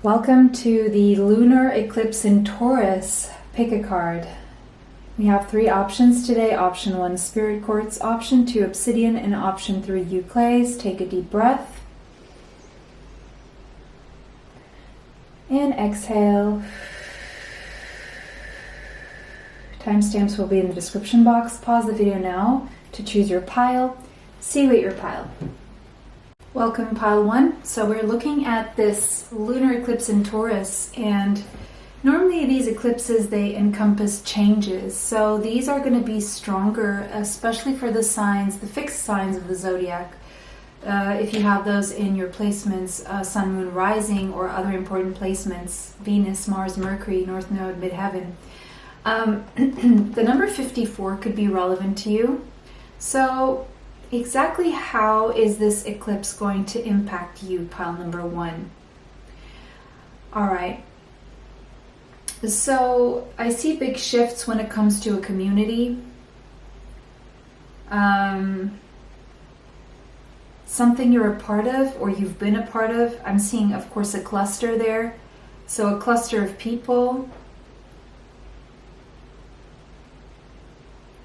Welcome to the Lunar Eclipse in Taurus. Pick a card. We have 3 options today. Option 1, Spirit Quartz. Option 2, Obsidian. And Option 3, Euclase. Take a deep breath. And exhale. Timestamps will be in the description box. Pause the video now to choose your pile. See what your pile. Welcome pile 1. So we're looking at this lunar eclipse in Taurus, and normally these eclipses, they encompass changes. So these are going to be stronger, especially for the signs, the fixed signs of the zodiac. If you have those in your placements, Sun, Moon, Rising, or other important placements, Venus, Mars, Mercury, North Node, Midheaven. The number 54 could be relevant to you. So exactly how is this eclipse going to impact you, pile number 1? All right. So I see big shifts when it comes to a community. Something you're a part of or you've been a part of. I'm seeing, of course, a cluster there. So a cluster of people.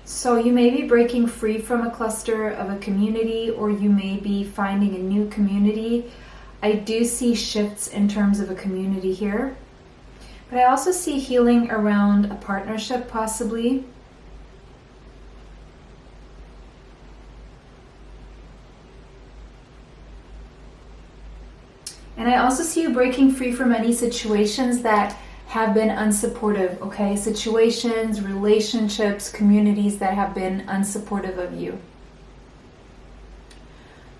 So you may be breaking free from a cluster of a community, or you may be finding a new community. I do see shifts in terms of a community here. But I also see healing around a partnership, possibly. And I also see you breaking free from any situations that have been unsupportive, okay? Situations, relationships, communities that have been unsupportive of you.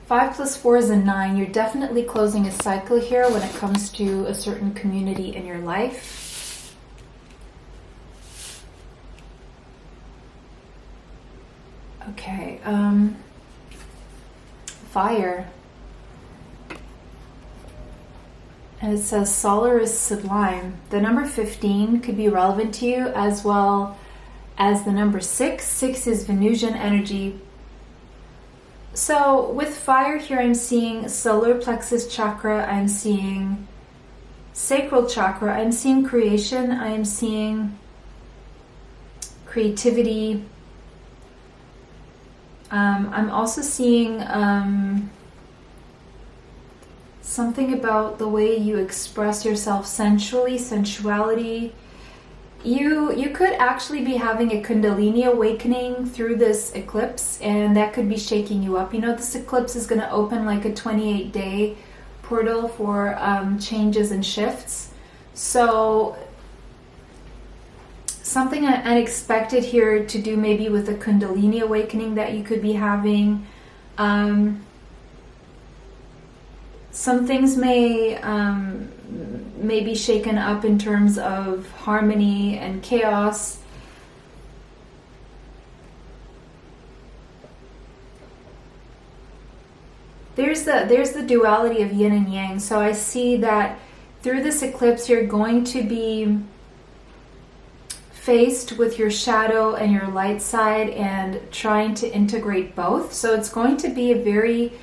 5 plus 4 is a 9. You're definitely closing a cycle here when it comes to a certain community in your life. Okay, fire. And it says solar is sublime. The number 15 could be relevant to you, as well as the number 6. 6 is Venusian energy. So with fire here, I'm seeing solar plexus chakra, I'm seeing sacral chakra, I'm seeing creation, I'm seeing creativity. I'm also seeing something about the way you express yourself sensually, sensuality. You could actually be having a Kundalini awakening through this eclipse, and that could be shaking you up. You know, this eclipse is going to open like a 28-day portal for changes and shifts. So something unexpected here to do maybe with a Kundalini awakening that you could be having. Some things may be shaken up in terms of harmony and chaos. There's the duality of yin and yang. So I see that through this eclipse, you're going to be faced with your shadow and your light side and trying to integrate both. So it's going to be a very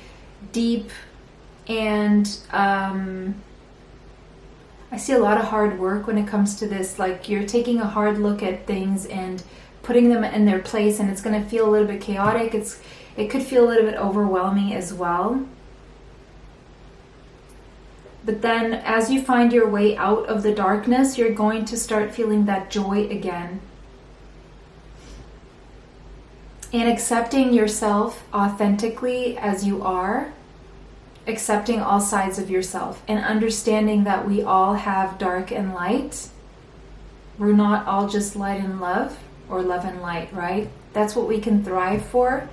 deep, and I see a lot of hard work when it comes to this. Like, you're taking a hard look at things and putting them in their place, and it's going to feel a little bit chaotic. It could feel a little bit overwhelming as well. But then as you find your way out of the darkness, you're going to start feeling that joy again. And accepting yourself authentically as you are. Accepting all sides of yourself and understanding that we all have dark and light. We're not all just light and love, or love and light, right? That's what we can thrive for.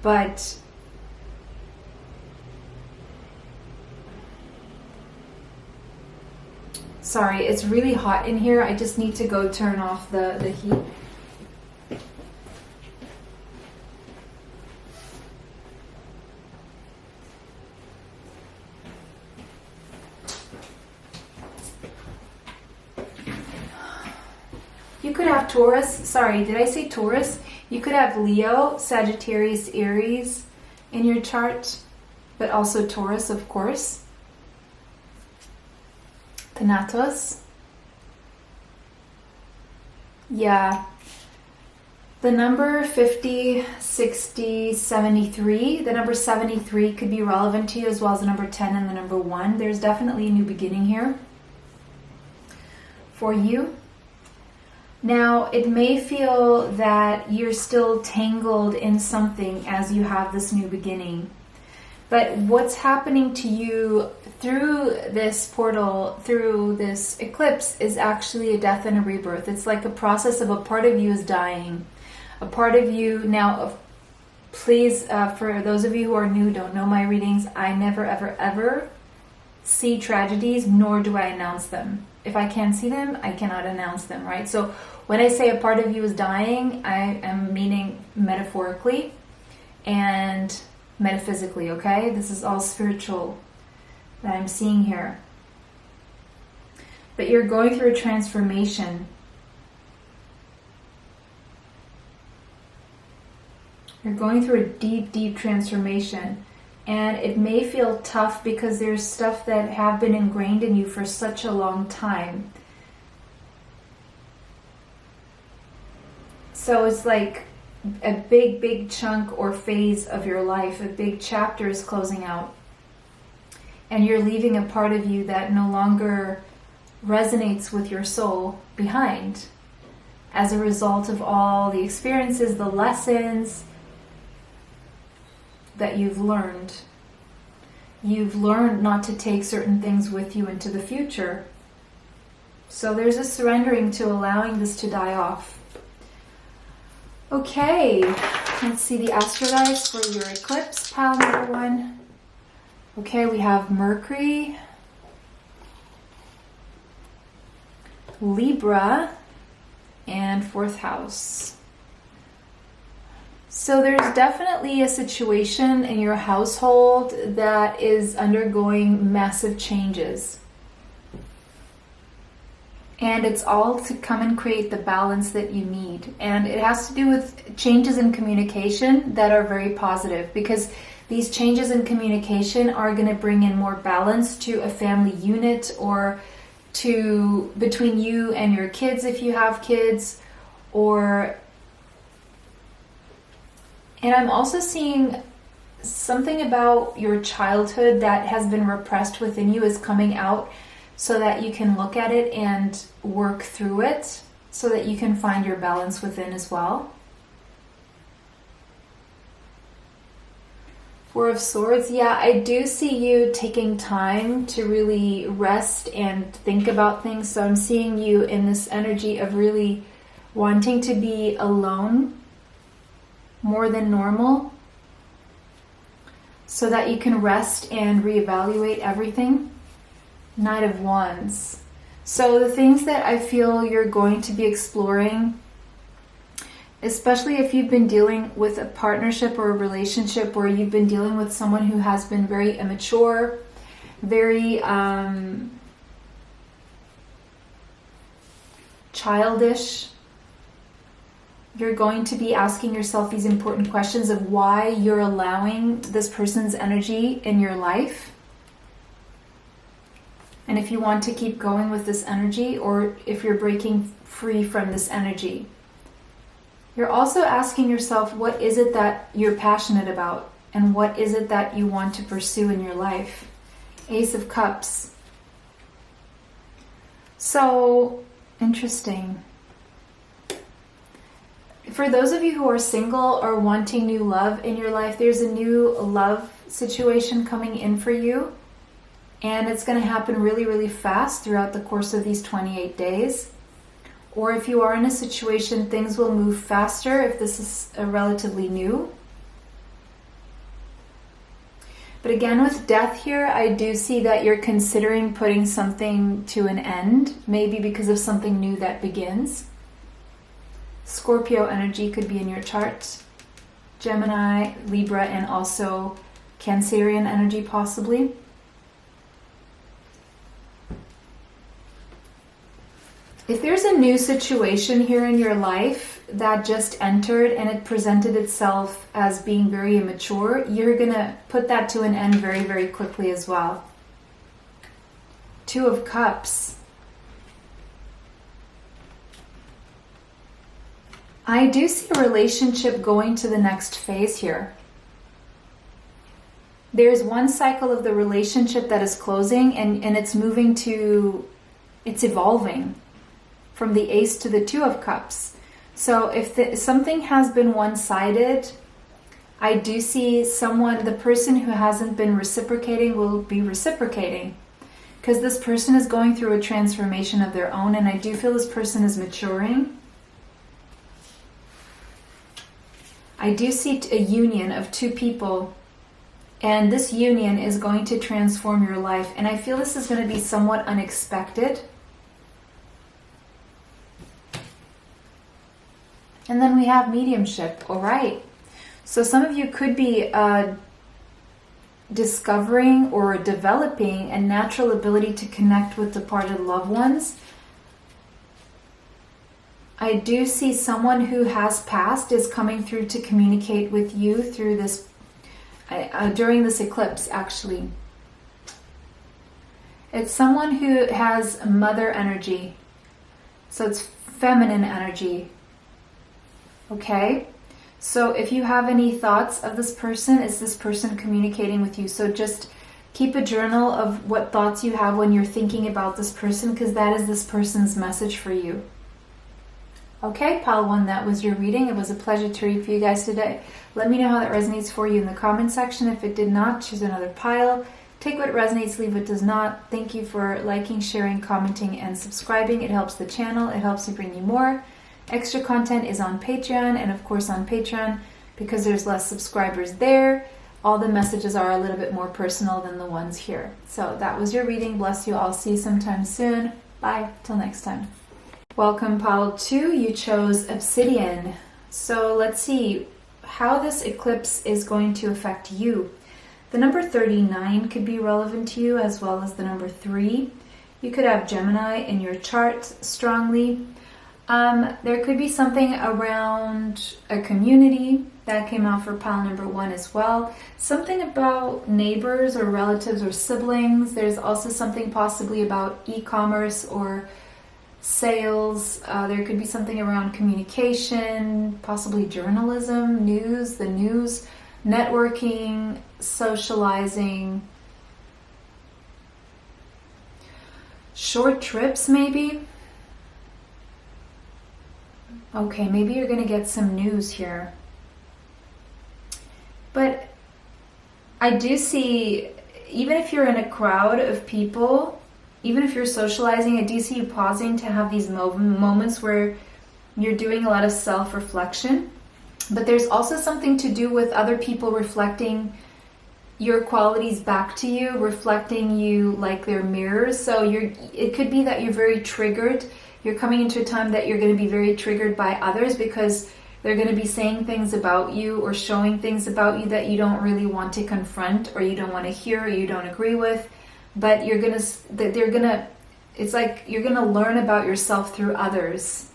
But sorry, it's really hot in here. I just need to go turn off the heat. You could have Taurus, sorry, did I say Taurus? You could have Leo, Sagittarius, Aries in your chart, but also Taurus, of course. Thanatos. Yeah. The number 50, 60, 73, the number 73 could be relevant to you, as well as the number 10 and the number 1. There's definitely a new beginning here for you. Now, it may feel that you're still tangled in something as you have this new beginning. But what's happening to you through this portal, through this eclipse, is actually a death and a rebirth. It's like a process of a part of you is dying. A part of you now, please, for those of you who are new, don't know my readings, I never, ever, ever see tragedies, nor do I announce them. If I can't see them, I cannot announce them, right? So when I say a part of you is dying, I am meaning metaphorically and metaphysically, okay? This is all spiritual that I'm seeing here. But you're going through a transformation. You're going through a deep, deep transformation. And it may feel tough because there's stuff that have been ingrained in you for such a long time. So it's like a big, big chunk or phase of your life, a big chapter is closing out. And you're leaving a part of you that no longer resonates with your soul behind as a result of all the experiences, the lessons that you've learned. You've learned not to take certain things with you into the future. So there's a surrendering to allowing this to die off. Okay, let's see the astrodice for your eclipse, pile number 1. Okay, we have Mercury, Libra, and 4th house. So there's definitely a situation in your household that is undergoing massive changes. And it's all to come and create the balance that you need. And it has to do with changes in communication that are very positive, because these changes in communication are going to bring in more balance to a family unit, or to between you and your kids if you have kids, and I'm also seeing something about your childhood that has been repressed within you is coming out, so that you can look at it and work through it, so that you can find your balance within as well. 4 of Swords, yeah, I do see you taking time to really rest and think about things. So I'm seeing you in this energy of really wanting to be alone more than normal, so that you can rest and reevaluate everything. Knight of Wands. So the things that I feel you're going to be exploring, especially if you've been dealing with a partnership or a relationship where you've been dealing with someone who has been very immature, very childish, you're going to be asking yourself these important questions of why you're allowing this person's energy in your life. And if you want to keep going with this energy, or if you're breaking free from this energy. You're also asking yourself, what is it that you're passionate about? And what is it that you want to pursue in your life? Ace of Cups. So, interesting. For those of you who are single or wanting new love in your life, there's a new love situation coming in for you. And it's going to happen really, really fast throughout the course of these 28 days. Or if you are in a situation, things will move faster if this is relatively new. But again, with death here, I do see that you're considering putting something to an end, maybe because of something new that begins. Scorpio energy could be in your chart. Gemini, Libra, and also Cancerian energy possibly. If there's a new situation here in your life that just entered and it presented itself as being very immature, you're going to put that to an end very, very quickly as well. 2 of Cups. I do see a relationship going to the next phase here. There's one cycle of the relationship that is closing, and it's moving to, it's evolving from the Ace to the Two of Cups. So if something has been one-sided, I do see someone, the person who hasn't been reciprocating will be reciprocating, because this person is going through a transformation of their own, and I do feel this person is maturing. I do see a union of two people, and this union is going to transform your life, and I feel this is going to be somewhat unexpected. And then we have mediumship. All right. So some of you could be discovering or developing a natural ability to connect with departed loved ones. I do see someone who has passed is coming through to communicate with you through this, during this eclipse, actually. It's someone who has mother energy. So it's feminine energy. Okay? So if you have any thoughts of this person, is this person communicating with you? So just keep a journal of what thoughts you have when you're thinking about this person, because that is this person's message for you. Okay, pile 1, that was your reading. It was a pleasure to read for you guys today. Let me know how that resonates for you in the comment section. If it did not, choose another pile. Take what resonates, leave what does not. Thank you for liking, sharing, commenting, and subscribing. It helps the channel. It helps me bring you more. Extra content is on Patreon, and of course on Patreon, because there's less subscribers there, all the messages are a little bit more personal than the ones here. So that was your reading. Bless you. I'll see you sometime soon. Bye. Till next time. Welcome, pile 2. You chose Obsidian. So let's see how this eclipse is going to affect you. The number 39 could be relevant to you, as well as the number 3. You could have Gemini in your chart strongly. There could be something around a community that came out for pile number 1 as well. Something about neighbors or relatives or siblings. There's also something possibly about e-commerce or sales. There could be something around communication, possibly journalism, news, the news, networking, socializing, short trips maybe. Okay, maybe you're going to get some news here. But I do see, even if you're in a crowd of people, even if you're socializing, I do see you pausing to have these moments where you're doing a lot of self-reflection. But there's also something to do with other people reflecting your qualities back to you, reflecting you like they're mirrors. So it could be that you're very triggered. You're coming into a time that you're going to be very triggered by others, because they're going to be saying things about you or showing things about you that you don't really want to confront, or you don't want to hear, or you don't agree with. But it's like you're going to learn about yourself through others,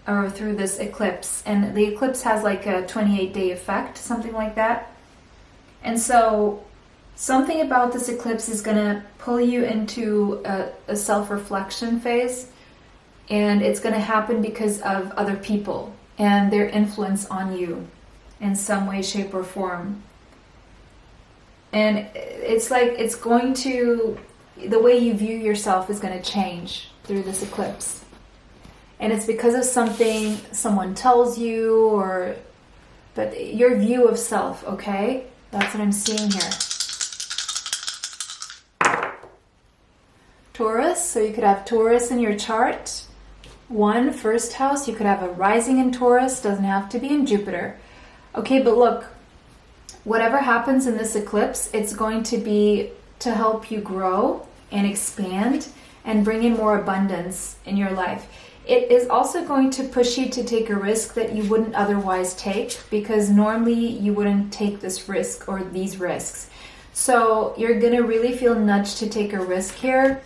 or through this eclipse. And the eclipse has like a 28-day effect, something like that. And so something about this eclipse is going to pull you into a self-reflection phase. And it's going to happen because of other people and their influence on you in some way, shape, or form. And it's like it's going to, the way you view yourself is going to change through this eclipse. And it's because of something someone tells you, but your view of self, okay? That's what I'm seeing here. Taurus, so you could have Taurus in your chart. 1, first house. You could have a rising in Taurus, doesn't have to be in Jupiter. Okay, but look, whatever happens in this eclipse, it's going to be to help you grow and expand and bring in more abundance in your life. It is also going to push you to take a risk that you wouldn't otherwise take, because normally you wouldn't take this risk or these risks. So you're going to really feel nudged to take a risk here.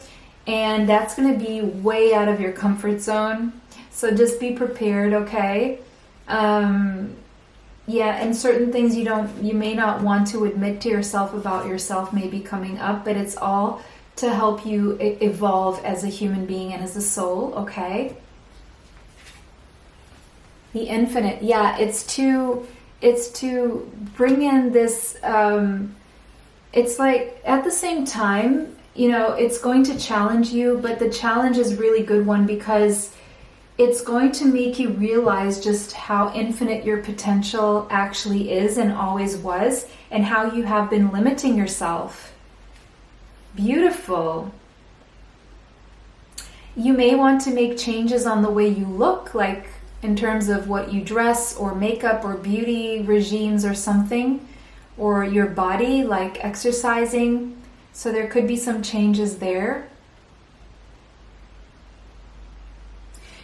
And that's going to be way out of your comfort zone. So just be prepared, okay? Yeah, and certain things you may not want to admit to yourself about yourself may be coming up, but it's all to help you evolve as a human being and as a soul, okay? The infinite. Yeah, it's to bring in this, it's like at the same time, you know, it's going to challenge you, but the challenge is a really good one because it's going to make you realize just how infinite your potential actually is and always was, and how you have been limiting yourself. Beautiful. You may want to make changes on the way you look, like in terms of what you dress or makeup or beauty regimes or something, or your body, like exercising. So there could be some changes there.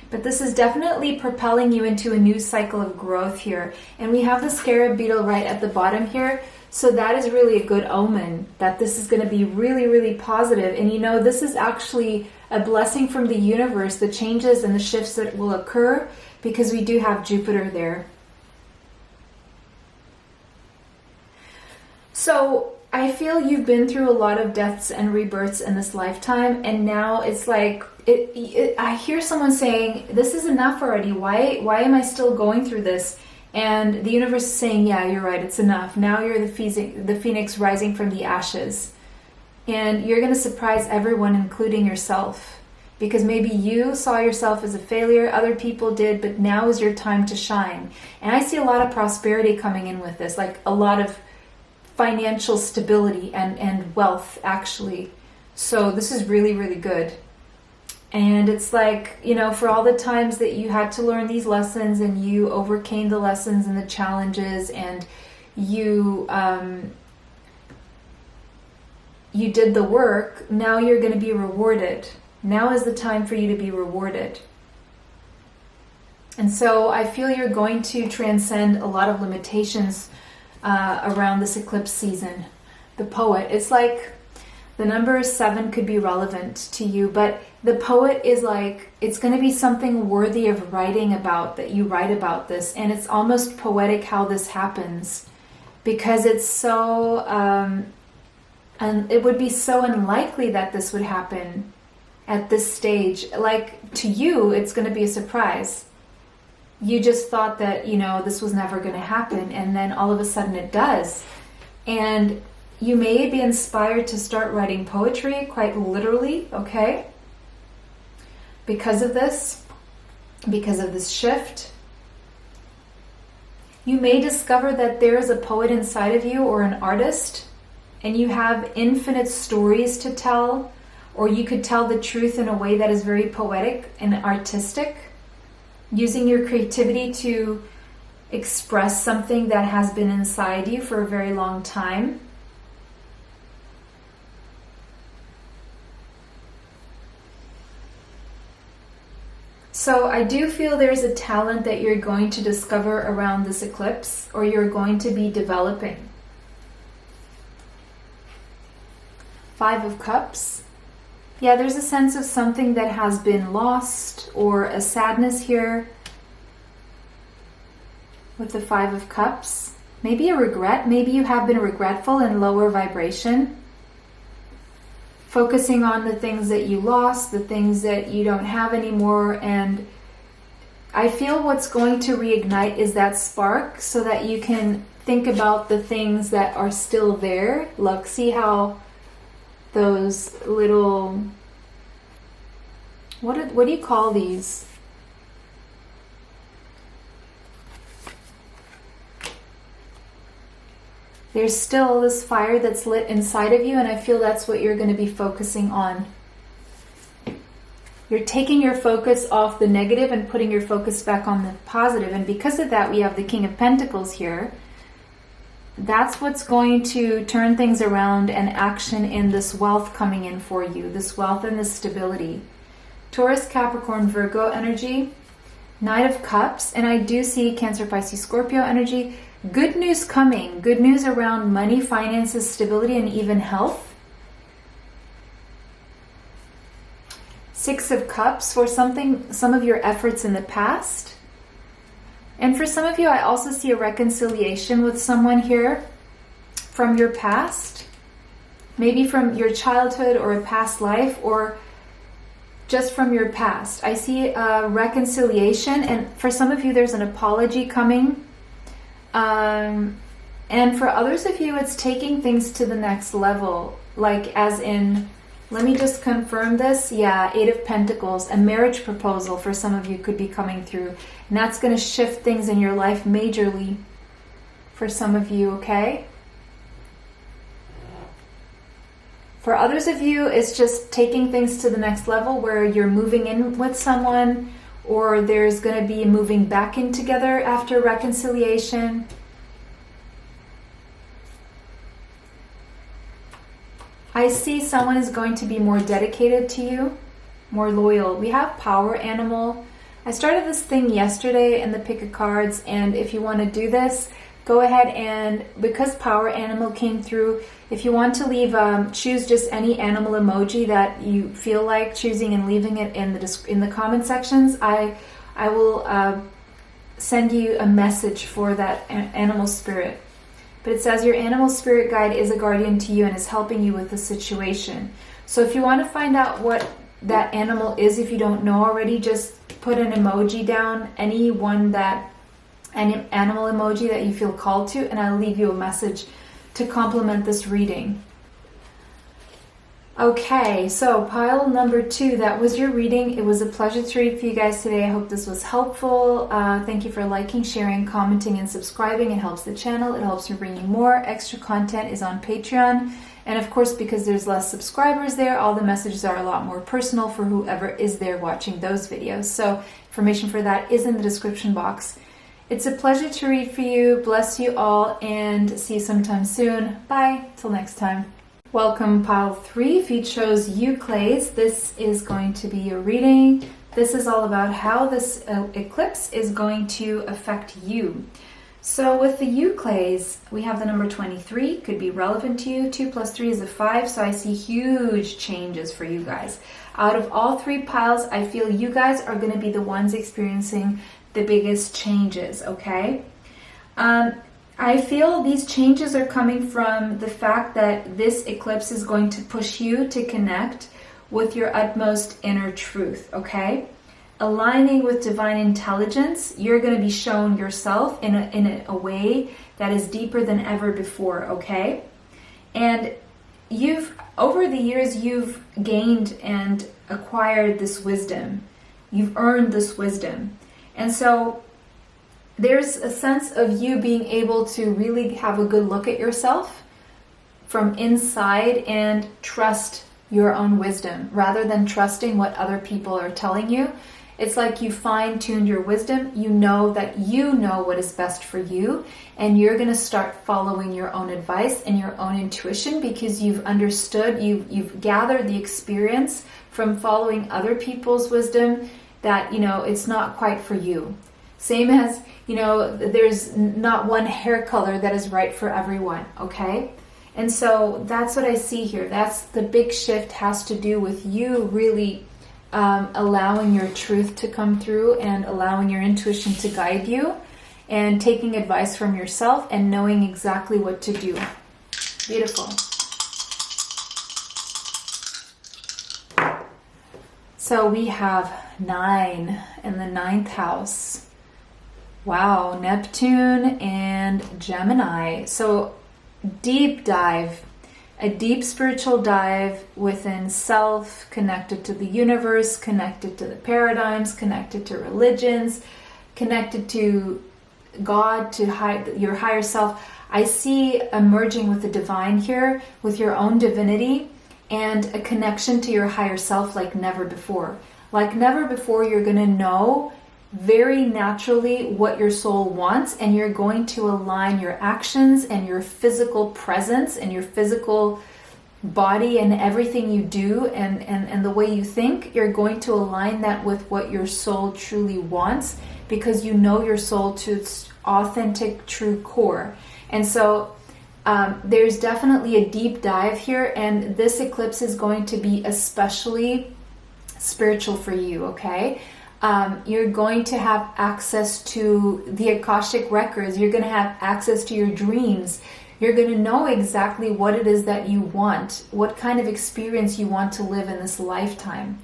But this is definitely propelling you into a new cycle of growth here. And we have the scarab beetle right at the bottom here. So that is really a good omen that this is going to be really, really positive. And you know, this is actually a blessing from the universe, the changes and the shifts that will occur, because we do have Jupiter there. So I feel you've been through a lot of deaths and rebirths in this lifetime, and now it's like, I hear someone saying, this is enough already. Why am I still going through this? And the universe is saying, yeah, you're right, it's enough. Now you're the phoenix rising from the ashes. And you're going to surprise everyone, including yourself. Because maybe you saw yourself as a failure, other people did, but now is your time to shine. And I see a lot of prosperity coming in with this, like a lot of financial stability and wealth, actually. So this is really, really good. And it's like, you know, for all the times that you had to learn these lessons and you overcame the lessons and the challenges, and you did the work, now you're going to be rewarded. Now is the time for you to be rewarded. And so I feel you're going to transcend a lot of limitations around this eclipse season. The poet, it's like the number 7 could be relevant to you, but the poet is like, it's going to be something worthy of writing about, that you write about this. And it's almost poetic how this happens, because it's so, and it would be so unlikely that this would happen at this stage. Like, to you, it's going to be a surprise. You just thought that, you know, this was never going to happen, and then all of a sudden it does. And you may be inspired to start writing poetry, quite literally, okay? Because of this shift. You may discover that there is a poet inside of you, or an artist, and you have infinite stories to tell, or you could tell the truth in a way that is very poetic and artistic, using your creativity to express something that has been inside you for a very long time. So I do feel there's a talent that you're going to discover around this eclipse, or you're going to be developing. 5 of Cups. Yeah, there's a sense of something that has been lost, or a sadness here with the 5 of Cups. Maybe a regret. Maybe you have been regretful and lower vibration, focusing on the things that you lost, the things that you don't have anymore. And I feel what's going to reignite is that spark, so that you can think about the things that are still there. Look, see how those little, what do you call these? There's still this fire that's lit inside of you, and I feel that's what you're going to be focusing on. You're taking your focus off the negative and putting your focus back on the positive. And because of that, we have the King of Pentacles here. That's what's going to turn things around, and action in this wealth coming in for you. This wealth and this stability. Taurus, Capricorn, Virgo energy. Knight of Cups. And I do see Cancer, Pisces, Scorpio energy. Good news coming. Good news around money, finances, stability, and even health. 6 of Cups for some of your efforts in the past. And for some of you, I also see a reconciliation with someone here from your past. Maybe from your childhood or a past life, or just from your past. I see a reconciliation, and for some of you there's an apology coming. And for others of you, it's taking things to the next level. Like as in, let me just confirm this. Yeah, Eight of Pentacles, a marriage proposal for some of you could be coming through. And that's going to shift things in your life majorly for some of you, okay? For others of you, it's just taking things to the next level where you're moving in with someone, or there's going to be moving back in together after reconciliation. I see someone is going to be more dedicated to you, more loyal. We have Power Animal. I started this thing yesterday in the pick of cards, and if you want to do this, go ahead and, because Power Animal came through, if you want to leave, choose just any animal emoji that you feel like choosing and leaving it in the comment sections. I will send you a message for that animal spirit. But it says your animal spirit guide is a guardian to you and is helping you with the situation. So if you want to find out what that animal is, if you don't know already, just put an emoji down, an animal emoji that you feel called to, and I'll leave you a message to complement this reading. Okay, so pile number 2, that was your reading. It was a pleasure to read for you guys today. I hope this was helpful. Thank you for liking, sharing, commenting, and subscribing. It helps the channel. It helps me bring you more. Extra content is on Patreon. And of course, because there's less subscribers there, all the messages are a lot more personal for whoever is there watching those videos. So information for that is in the description box. It's a pleasure to read for you. Bless you all, and see you sometime soon. Bye. Till next time. Welcome pile 3. If you chose Euclase, this is going to be your reading. This is all about how this eclipse is going to affect you. So with the Euclase, we have the number 23, could be relevant to you. 2 plus 3 is a 5, so I see huge changes for you guys. Out of all 3 piles, I feel you guys are going to be the ones experiencing the biggest changes, okay? I feel these changes are coming from the fact that this eclipse is going to push you to connect with your utmost inner truth, okay? Aligning with divine intelligence, you're going to be shown yourself in a way that is deeper than ever before, okay? And over the years, you've gained and acquired this wisdom. You've earned this wisdom. And so there's a sense of you being able to really have a good look at yourself from inside and trust your own wisdom rather than trusting what other people are telling you. It's like you fine-tuned your wisdom. You know that you know what is best for you, and you're going to start following your own advice and your own intuition because you've understood, you've gathered the experience from following other people's wisdom that, it's not quite for you. Same as, there's not one hair color that is right for everyone, okay? And so that's what I see here. That's the big shift, has to do with you really allowing your truth to come through and allowing your intuition to guide you and taking advice from yourself and knowing exactly what to do. Beautiful. So we have 9 in the 9th house. Wow, Neptune and Gemini. So deep dive, a deep spiritual dive within self, connected to the universe, connected to the paradigms, connected to religions, connected to God, to your higher self. I see a merging with the divine here, with your own divinity, and a connection to your higher self like never before. Like never before, you're going to know very naturally what your soul wants, and you're going to align your actions and your physical presence and your physical body and everything you do and the way you think. You're going to align that with what your soul truly wants, because you know your soul to its authentic, true core. And so there's definitely a deep dive here, and this eclipse is going to be especially spiritual for you, okay? You're going to have access to the Akashic records. You're going to have access to your dreams. You're going to know exactly what it is that you want, what kind of experience you want to live in this lifetime.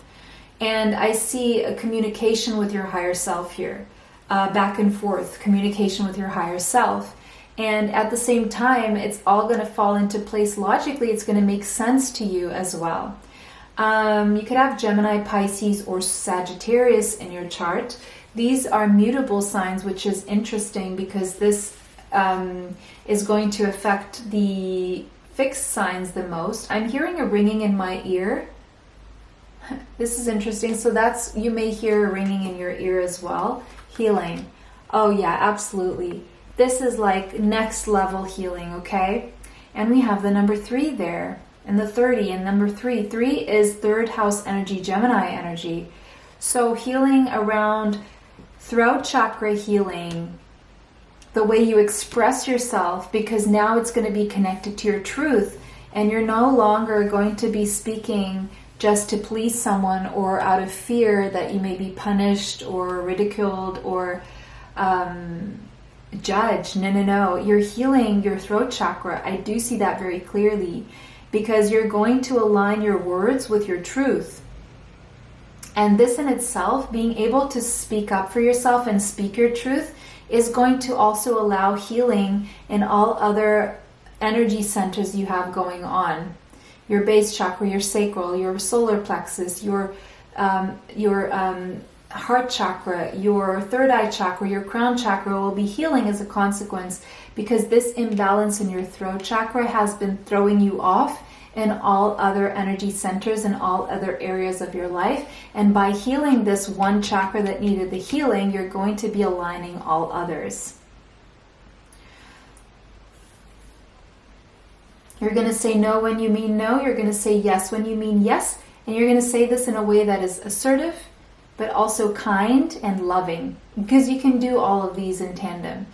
And I see a communication with your higher self here, back and forth, communication with your higher self. And at the same time, it's all going to fall into place logically. It's going to make sense to you as well. You could have Gemini, Pisces, or Sagittarius in your chart. These are mutable signs, which is interesting because this is going to affect the fixed signs the most. I'm hearing a ringing in my ear. This is interesting. So that's, you may hear a ringing in your ear as well. Healing. Oh yeah, absolutely. This is like next level healing, okay? And we have the number 3 there, and the 30, and number 3. 3 is third house energy, Gemini energy. So healing around throat chakra healing, the way you express yourself, because now it's going to be connected to your truth, and you're no longer going to be speaking just to please someone or out of fear that you may be punished or ridiculed or judged. No. You're healing your throat chakra. I do see that very clearly, because you're going to align your words with your truth. And this in itself, being able to speak up for yourself and speak your truth, is going to also allow healing in all other energy centers you have going on. Your base chakra, your sacral, your solar plexus, your heart chakra, your third eye chakra, your crown chakra will be healing as a consequence, because this imbalance in your throat chakra has been throwing you off in all other energy centers and all other areas of your life. And by healing this one chakra that needed the healing, you're going to be aligning all others. You're going to say no when you mean no. You're going to say yes when you mean yes. And you're going to say this in a way that is assertive, but also kind and loving, because you can do all of these in tandem.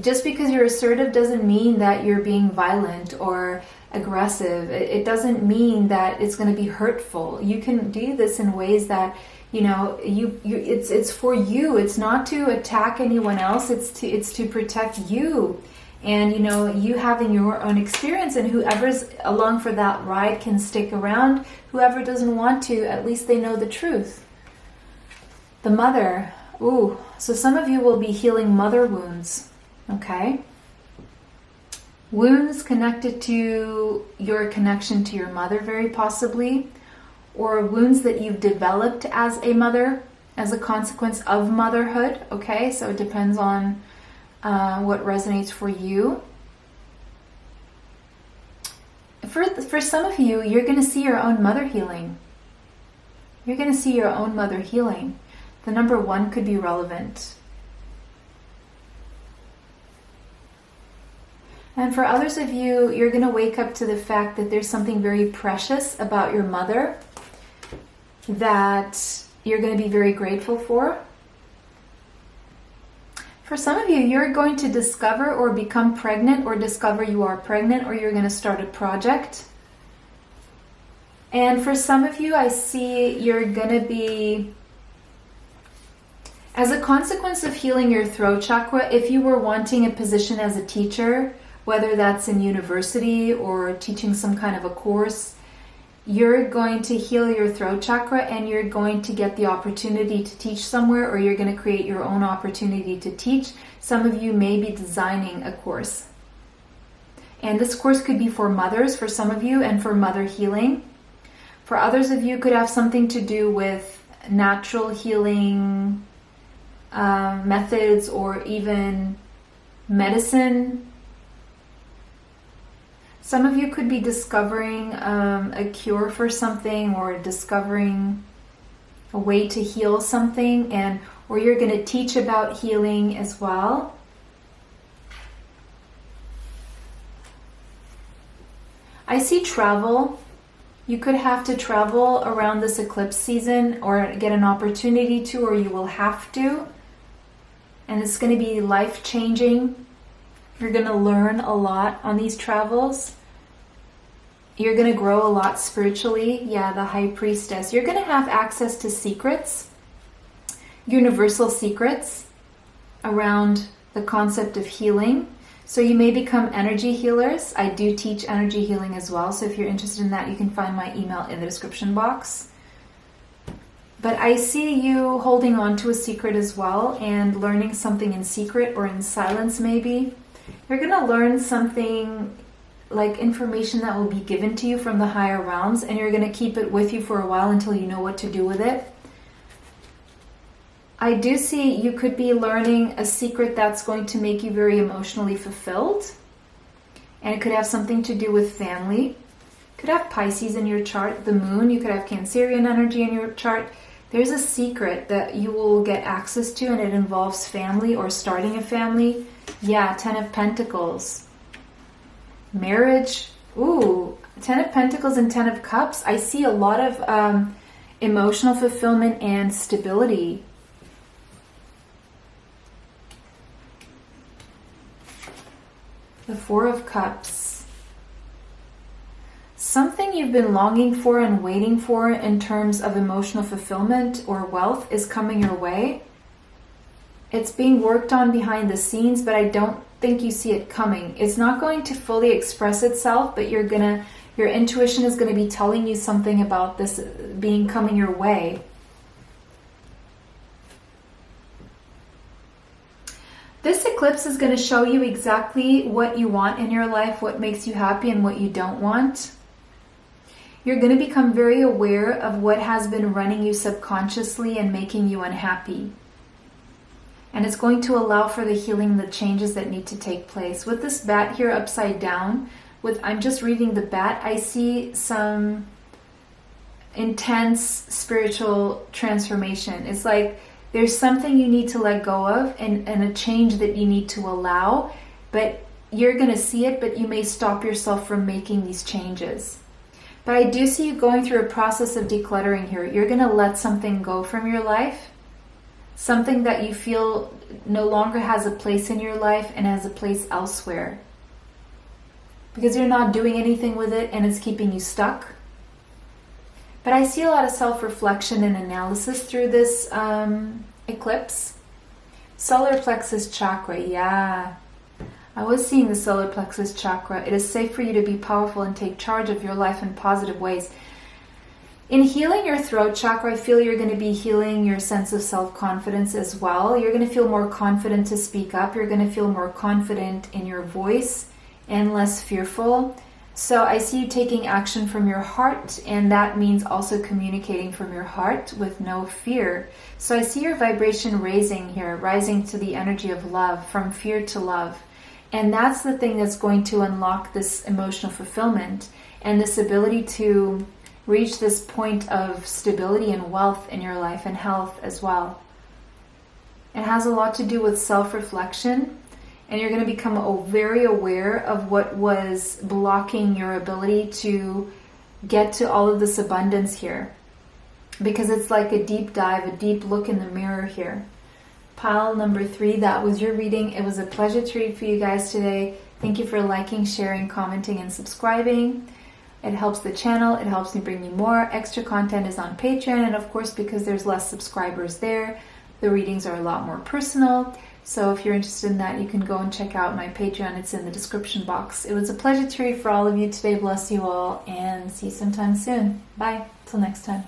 Just because you're assertive doesn't mean that you're being violent or aggressive. It doesn't mean that it's going to be hurtful. You can do this in ways that, you know, it's for you. It's not to attack anyone else. It's to protect you. And, you know, you having your own experience, and whoever's along for that ride can stick around. Whoever doesn't want to, at least they know the truth. The mother. Ooh, so some of you will be healing mother wounds, okay? Wounds connected to your connection to your mother, very possibly, or wounds that you've developed as a mother, as a consequence of motherhood, okay? So it depends on what resonates for you. For some of you, you're going to see your own mother healing. You're going to see your own mother healing. The number 1 could be relevant. And for others of you, you're going to wake up to the fact that there's something very precious about your mother that you're going to be very grateful for. For some of you, you're going to discover or become pregnant, or discover you are pregnant, or you're going to start a project. And for some of you, I see you're going to be, as a consequence of healing your throat chakra, if you were wanting a position as a teacher, whether that's in university or teaching some kind of a course, you're going to heal your throat chakra, and you're going to get the opportunity to teach somewhere, or you're going to create your own opportunity to teach. Some of you may be designing a course. And this course could be for mothers, for some of you, and for mother healing. For others of you, could have something to do with natural healing methods, or even medicine. Some of you could be discovering a cure for something, or discovering a way to heal something, or you're going to teach about healing as well. I see travel. You could have to travel around this eclipse season, or get an opportunity to, or you will have to. And it's going to be life-changing. You're going to learn a lot on these travels. You're going to grow a lot spiritually. Yeah, the High Priestess. You're going to have access to secrets, universal secrets around the concept of healing. So you may become energy healers. I do teach energy healing as well. So if you're interested in that, you can find my email in the description box. But I see you holding on to a secret as well and learning something in secret or in silence maybe. You're going to learn something like information that will be given to you from the higher realms, and you're going to keep it with you for a while until you know what to do with it. I do see you could be learning a secret that's going to make you very emotionally fulfilled. And it could have something to do with family. You could have Pisces in your chart, the moon. You could have Cancerian energy in your chart. There's a secret that you will get access to, and it involves family or starting a family. Yeah, 10 of Pentacles. Marriage. Ooh, 10 of Pentacles and 10 of Cups. I see a lot of emotional fulfillment and stability. The 4 of Cups. Something you've been longing for and waiting for in terms of emotional fulfillment or wealth is coming your way. It's being worked on behind the scenes, but I don't think you see it coming. It's not going to fully express itself, but your intuition is going to be telling you something about this coming your way. This eclipse is going to show you exactly what you want in your life, what makes you happy and what you don't want. You're going to become very aware of what has been running you subconsciously and making you unhappy. And it's going to allow for the healing, the changes that need to take place. With this bat here upside down, I'm just reading the bat, I see some intense spiritual transformation. It's like there's something you need to let go of and a change that you need to allow, but you're going to see it, but you may stop yourself from making these changes. But I do see you going through a process of decluttering here. You're going to let something go from your life, something that you feel no longer has a place in your life and has a place elsewhere. Because you're not doing anything with it and it's keeping you stuck. But I see a lot of self-reflection and analysis through this eclipse. Solar plexus chakra, yeah. I was seeing the solar plexus chakra. It is safe for you to be powerful and take charge of your life in positive ways. In healing your throat chakra, I feel you're going to be healing your sense of self-confidence as well. You're going to feel more confident to speak up. You're going to feel more confident in your voice and less fearful. So I see you taking action from your heart, and that means also communicating from your heart with no fear. So I see your vibration raising here, rising to the energy of love, from fear to love. And that's the thing that's going to unlock this emotional fulfillment and this ability to reach this point of stability and wealth in your life and health as well. It has a lot to do with self-reflection. And you're going to become very aware of what was blocking your ability to get to all of this abundance here. Because it's like a deep dive, a deep look in the mirror here. Pile number 3, that was your reading. It was a pleasure to read for you guys today. Thank you for liking, sharing, commenting, and subscribing. It helps the channel. It helps me bring you more. Extra content is on Patreon. And of course, because there's less subscribers there, the readings are a lot more personal. So if you're interested in that, you can go and check out my Patreon. It's in the description box. It was a pleasure to read for all of you today. Bless you all and see you sometime soon. Bye. Till next time.